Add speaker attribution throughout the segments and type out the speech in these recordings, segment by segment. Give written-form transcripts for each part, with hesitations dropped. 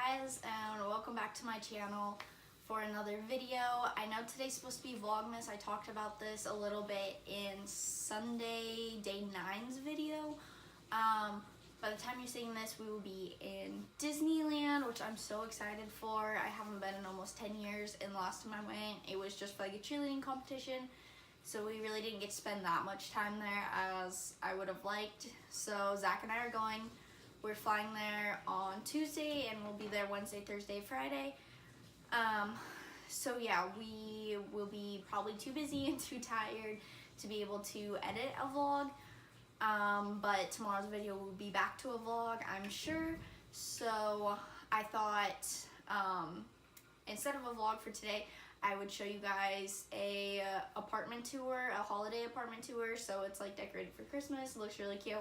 Speaker 1: guys, and welcome back to my channel for another video. I know today's supposed to be Vlogmas. I talked about this a little bit in Sunday Day 9's video. By the time you're seeing this, we will be in Disneyland, which I'm so excited for. I haven't been in almost 10 years, and the last time I went, it was just for like a cheerleading competition. So we really didn't get to spend that much time there as I would have liked. So Zach and I are going. We're flying there on Tuesday, and we'll be there Wednesday, Thursday, Friday. So yeah, we will be probably too busy and too tired to be able to edit a vlog. But tomorrow's video will be back to a vlog, I'm sure. So I thought instead of a vlog for today, I would show you guys a apartment tour, a holiday apartment tour. So it's like decorated for Christmas. It looks really cute.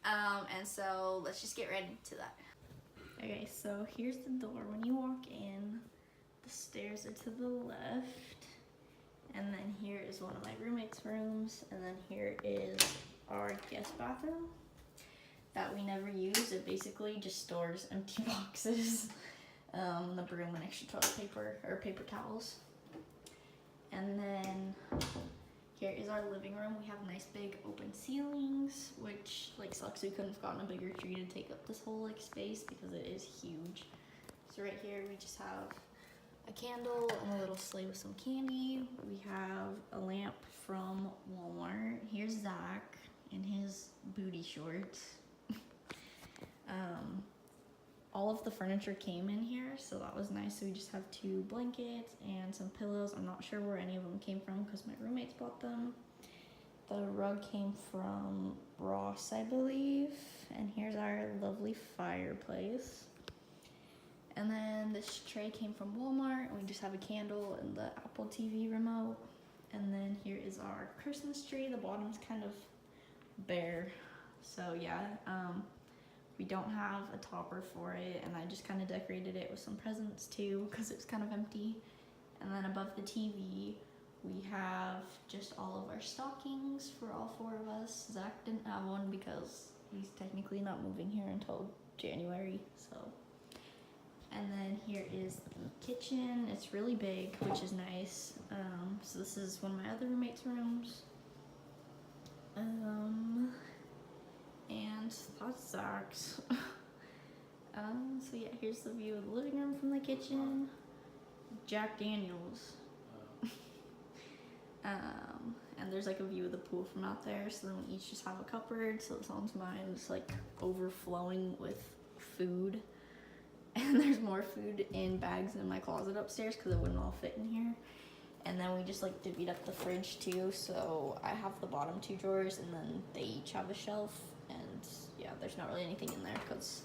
Speaker 1: And so let's just get right into that. Okay, so here's the door. When you walk in, the stairs are to the left. And then here is one of my roommate's rooms. And then here is our guest bathroom that we never use. It basically just stores empty boxes, the broom and extra toilet paper or paper towels. And then here is our living room. We have nice big open ceilings, which like sucks we couldn't have gotten a bigger tree to take up this whole like space because it is huge. So right here we just have a candle and a little sleigh with some candy. We have a lamp from Walmart. Here's Zach in his booty shorts. All of the furniture came in here, so that was nice. So we just have 2 blankets and some pillows. I'm not sure where any of them came from because my roommates bought them. The rug came from Ross, I believe. And here's our lovely fireplace. And then this tray came from Walmart. We just have a candle and the Apple TV remote. And then here is our Christmas tree. The bottom's kind of bare. So yeah, we don't have a topper for it, and I just kind of decorated it with some presents too because it's kind of empty. And then above the TV, we have just all of our stockings for all 4 of us. Zach didn't have one because he's technically not moving here until January, so. And then here is the kitchen. It's really big, which is nice. So this is one of my other roommates' rooms. And that's Zach's. So yeah, here's the view of the living room from the kitchen. Jack Daniels. And there's like a view of the pool from out there. So then we each just have a cupboard. So this one's mine. It's like overflowing with food. And there's more food in bags in my closet upstairs because it wouldn't all fit in here. And then we just like divvied up the fridge too. So I have the bottom 2 drawers, and then they each have a shelf. And yeah, there's not really anything in there because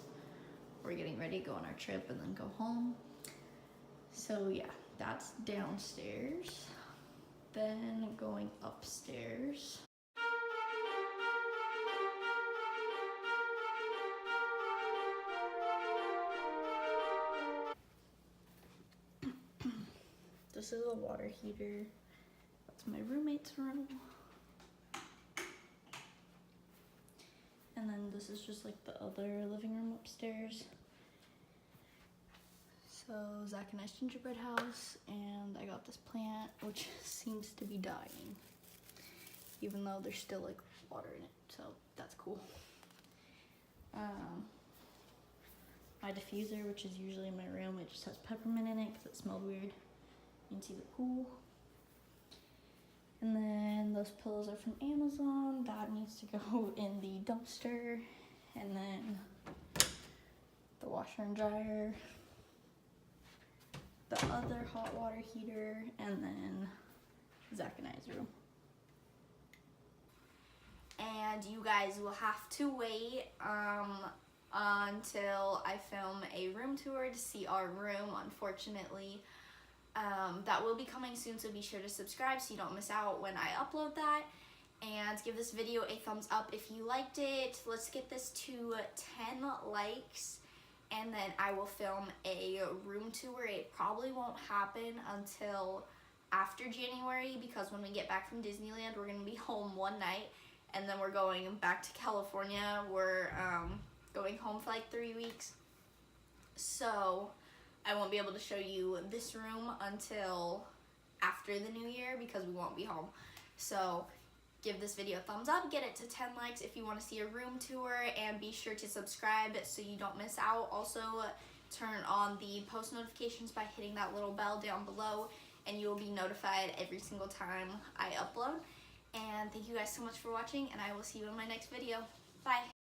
Speaker 1: we're getting ready to go on our trip and then go home. So yeah, that's downstairs. Then going upstairs. This is a water heater. That's my roommate's room. And then this is just like the other living room upstairs. So Zach and I's gingerbread house, and I got this plant which seems to be dying, even though there's still like water in it, so that's cool. My diffuser, which is usually in my room, it just has peppermint in it because it smelled weird. You can see the pool. And then those pillows are from Amazon. That needs to go in the dumpster. And then the washer and dryer, the other hot water heater, and then Zach and I's room. And you guys will have to wait until I film a room tour to see our room, unfortunately. That will be coming soon, so be sure to subscribe so you don't miss out when I upload that. And give this video a thumbs up if you liked it. Let's get this to 10 likes, and then I will film a room tour. It probably won't happen until after January because when we get back from Disneyland, we're going to be home one night, and then we're going back to California. We're going home for like 3 weeks. So I won't be able to show you this room until after the new year because we won't be home. So give this video a thumbs up, get it to 10 likes if you want to see a room tour, and be sure to subscribe so you don't miss out. Also, turn on the post notifications by hitting that little bell down below, and you will be notified every single time I upload. And thank you guys so much for watching, and I will see you in my next video. Bye.